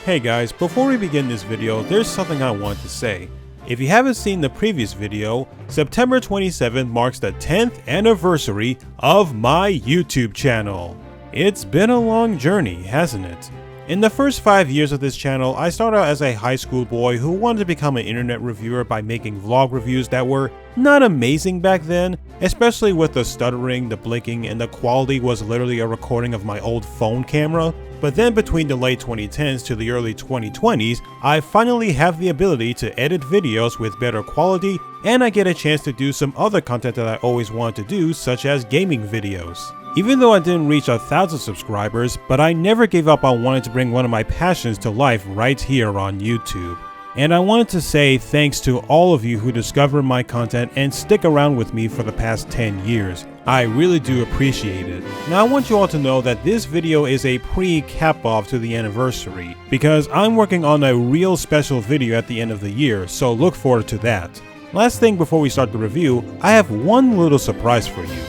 Hey guys, before we begin this video, there's something I want to say. If you haven't seen the previous video, September 27th marks the 10th anniversary of my YouTube channel. It's been a long journey, hasn't it? In the first 5 years of this channel, I started out as a high school boy who wanted to become an internet reviewer by making vlog reviews that were not amazing back then, especially with the stuttering, the blinking, and the quality was literally a recording of my old phone camera. But then between the late 2010s to the early 2020s, I finally have the ability to edit videos with better quality, and I get a chance to do some other content that I always wanted to do, such as gaming videos. Even though I didn't reach 1,000 subscribers, but I never gave up on wanting to bring one of my passions to life right here on YouTube. And I wanted to say thanks to all of you who discover my content and stick around with me for the past 10 years. I really do appreciate it. Now I want you all to know that this video is a pre-cap off to the anniversary, because I'm working on a real special video at the end of the year, so look forward to that. Last thing before we start the review, I have one little surprise for you.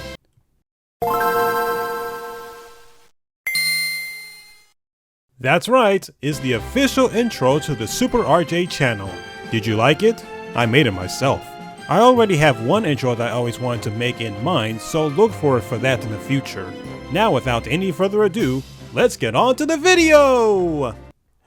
That's right, it's the official intro to the Super RJ channel. Did you like it? I made it myself. I already have one intro that I always wanted to make in mind, so look forward for that in the future. Now without any further ado, let's get on to the video!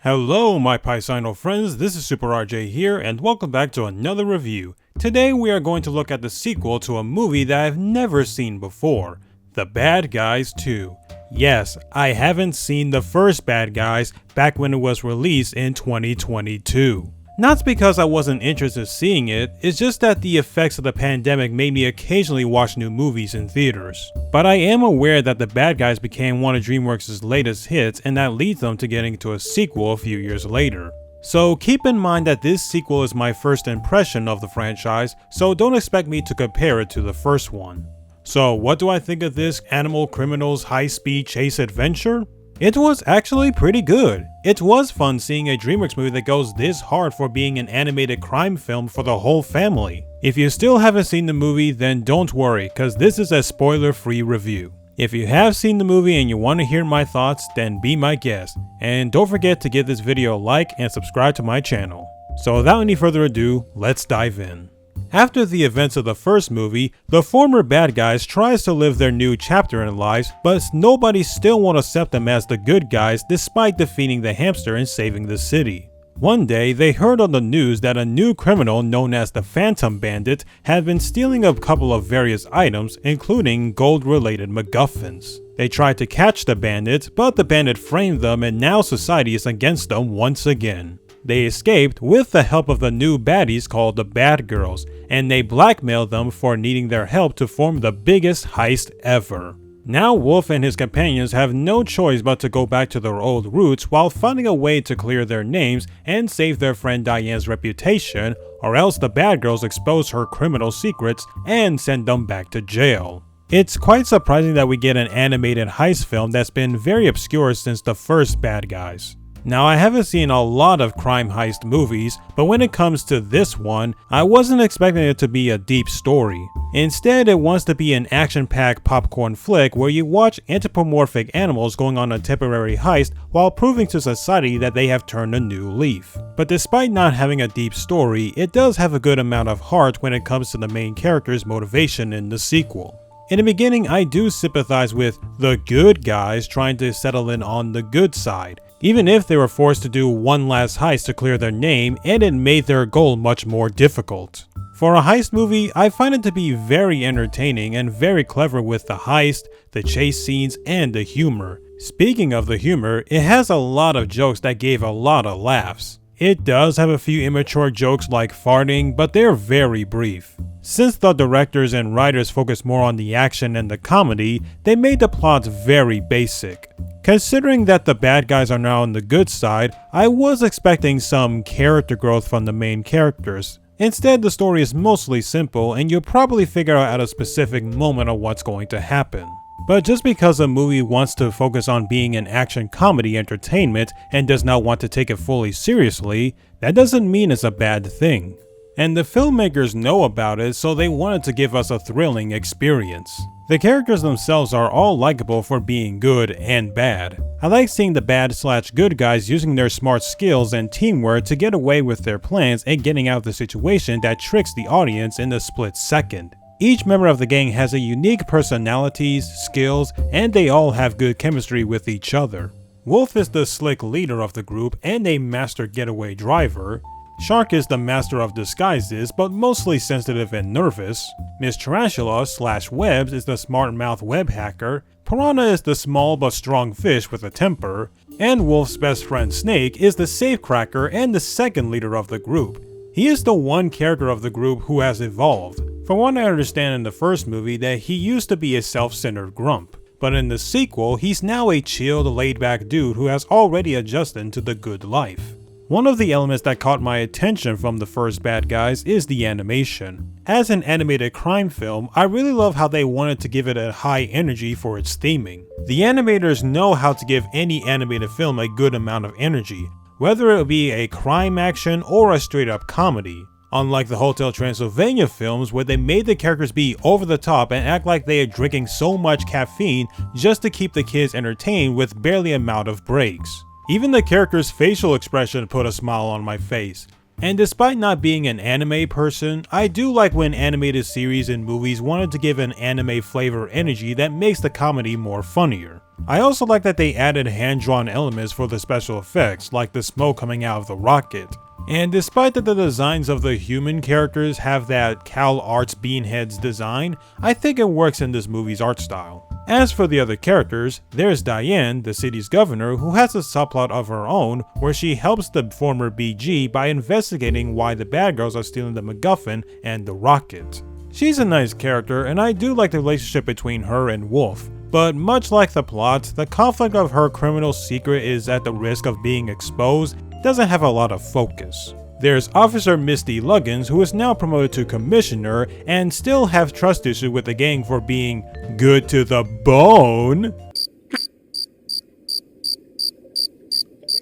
Hello my Paisano friends, this is Super RJ here and welcome back to another review. Today we are going to look at the sequel to a movie that I've never seen before, The Bad Guys 2. Yes, I haven't seen the first Bad Guys back when it was released in 2022. Not because I wasn't interested in seeing it, it's just that the effects of the pandemic made me occasionally watch new movies in theaters. But I am aware that The Bad Guys became one of DreamWorks' latest hits and that leads them to getting to a sequel a few years later. So keep in mind that this sequel is my first impression of the franchise, so don't expect me to compare it to the first one. So what do I think of this Animal Criminals high-speed chase adventure? It was actually pretty good. It was fun seeing a DreamWorks movie that goes this hard for being an animated crime film for the whole family. If you still haven't seen the movie, then don't worry, cause this is a spoiler-free review. If you have seen the movie and you want to hear my thoughts, then be my guest. And don't forget to give this video a like and subscribe to my channel. So without any further ado, let's dive in. After the events of the first movie, the former bad guys tries to live their new chapter in lives, but nobody still won't accept them as the good guys despite defeating the hamster and saving the city. One day, they heard on the news that a new criminal known as the Phantom Bandit had been stealing a couple of various items, including gold-related MacGuffins. They tried to catch the bandit, but the bandit framed them and now society is against them once again. They escaped with the help of the new baddies called the Bad Girls, and they blackmailed them for needing their help to form the biggest heist ever. Now Wolf and his companions have no choice but to go back to their old roots while finding a way to clear their names and save their friend Diane's reputation, or else the Bad Girls expose her criminal secrets and send them back to jail. It's quite surprising that we get an animated heist film that's been very obscure since the first Bad Guys. Now I haven't seen a lot of crime heist movies, but when it comes to this one, I wasn't expecting it to be a deep story. Instead, it wants to be an action-packed popcorn flick where you watch anthropomorphic animals going on a temporary heist while proving to society that they have turned a new leaf. But despite not having a deep story, it does have a good amount of heart when it comes to the main character's motivation in the sequel. In the beginning, I do sympathize with the good guys trying to settle in on the good side, even if they were forced to do one last heist to clear their name, and it made their goal much more difficult. For a heist movie, I find it to be very entertaining and very clever with the heist, the chase scenes, and the humor. Speaking of the humor, it has a lot of jokes that gave a lot of laughs. It does have a few immature jokes like farting, but they're very brief. Since the directors and writers focused more on the action and the comedy, they made the plots very basic. Considering that the bad guys are now on the good side, I was expecting some character growth from the main characters. Instead, the story is mostly simple and you'll probably figure out at a specific moment of what's going to happen. But just because a movie wants to focus on being an action comedy entertainment and does not want to take it fully seriously, that doesn't mean it's a bad thing. And the filmmakers know about it, so they wanted to give us a thrilling experience. The characters themselves are all likable for being good and bad. I like seeing the bad/good guys using their smart skills and teamwork to get away with their plans and getting out of the situation that tricks the audience in a split second. Each member of the gang has a unique personalities, skills, and they all have good chemistry with each other. Wolf is the slick leader of the group and a master getaway driver. Shark is the master of disguises, but mostly sensitive and nervous. Miss Tarantula/Webs is the smart mouth web hacker. Piranha is the small but strong fish with a temper. And Wolf's best friend Snake is the safecracker and the second leader of the group. He is the one character of the group who has evolved. From what I understand in the first movie, that he used to be a self-centered grump. But in the sequel, he's now a chilled, laid-back dude who has already adjusted to the good life. One of the elements that caught my attention from the first Bad Guys is the animation. As an animated crime film, I really love how they wanted to give it a high energy for its theming. The animators know how to give any animated film a good amount of energy, whether it be a crime action or a straight up comedy. Unlike the Hotel Transylvania films where they made the characters be over the top and act like they are drinking so much caffeine just to keep the kids entertained with barely an amount of breaks. Even the character's facial expression put a smile on my face. And despite not being an anime person, I do like when animated series and movies wanted to give an anime flavor energy that makes the comedy more funnier. I also like that they added hand-drawn elements for the special effects, like the smoke coming out of the rocket. And despite that the designs of the human characters have that Cal Arts Beanheads design, I think it works in this movie's art style. As for the other characters, there's Diane, the city's governor, who has a subplot of her own where she helps the former BG by investigating why the bad girls are stealing the MacGuffin and the rocket. She's a nice character and I do like the relationship between her and Wolf, but much like the plot, the conflict of her criminal secret is at the risk of being exposed doesn't have a lot of focus. There's Officer Misty Luggins, who is now promoted to Commissioner and still have trust issues with the gang for being good to the bone.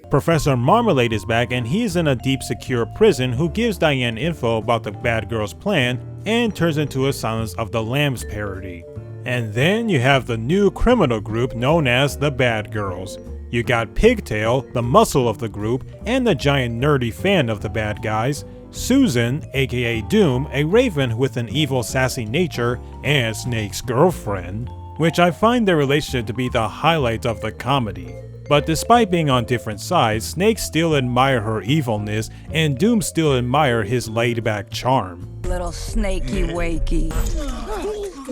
Professor Marmalade is back and he's in a deep secure prison who gives Diane info about the bad girl's plan and turns into a Silence of the Lambs parody. And then you have the new criminal group known as the Bad Girls. You got Pigtail, the muscle of the group, and the giant nerdy fan of the bad guys, Susan, aka Doom, a raven with an evil sassy nature, and Snake's girlfriend, which I find their relationship to be the highlight of the comedy. But despite being on different sides, Snake still admire her evilness, and Doom still admire his laid-back charm. Little snaky wakey.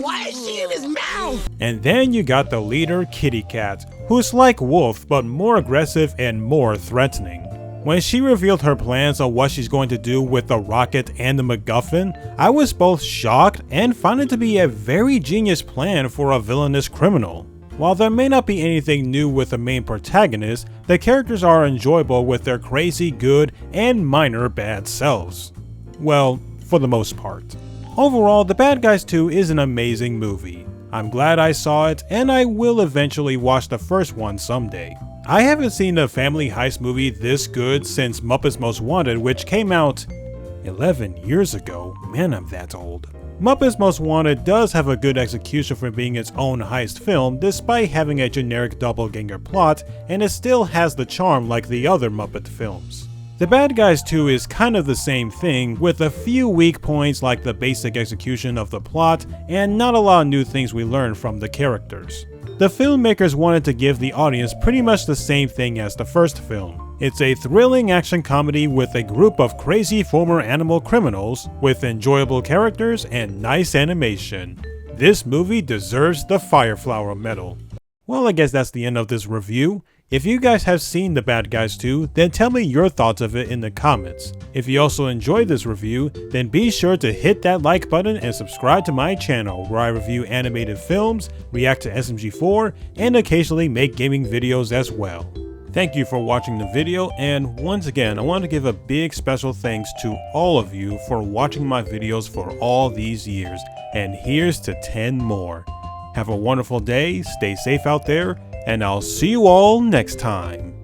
Why is she in his mouth? And then you got the leader, Kitty Cat, who's like Wolf but more aggressive and more threatening. When she revealed her plans on what she's going to do with the rocket and the MacGuffin, I was both shocked and found it to be a very genius plan for a villainous criminal. While there may not be anything new with the main protagonist, the characters are enjoyable with their crazy good and minor bad selves. Well, for the most part. Overall, The Bad Guys 2 is an amazing movie. I'm glad I saw it, and I will eventually watch the first one someday. I haven't seen a family heist movie this good since Muppets Most Wanted, which came out 11 years ago. Man, I'm that old. Muppets Most Wanted does have a good execution for being its own heist film, despite having a generic doppelganger plot, and it still has the charm like the other Muppet films. The Bad Guys 2 is kind of the same thing, with a few weak points like the basic execution of the plot, and not a lot of new things we learn from the characters. The filmmakers wanted to give the audience pretty much the same thing as the first film. It's a thrilling action comedy with a group of crazy former animal criminals, with enjoyable characters and nice animation. This movie deserves the Fireflower medal. Well, I guess that's the end of this review. If you guys have seen The Bad Guys 2, then tell me your thoughts of it in the comments. If you also enjoyed this review, then be sure to hit that like button and subscribe to my channel where I review animated films, react to SMG4, and occasionally make gaming videos as well. Thank you for watching the video, and once again I want to give a big special thanks to all of you for watching my videos for all these years, and here's to 10 more. Have a wonderful day, stay safe out there, and I'll see you all next time.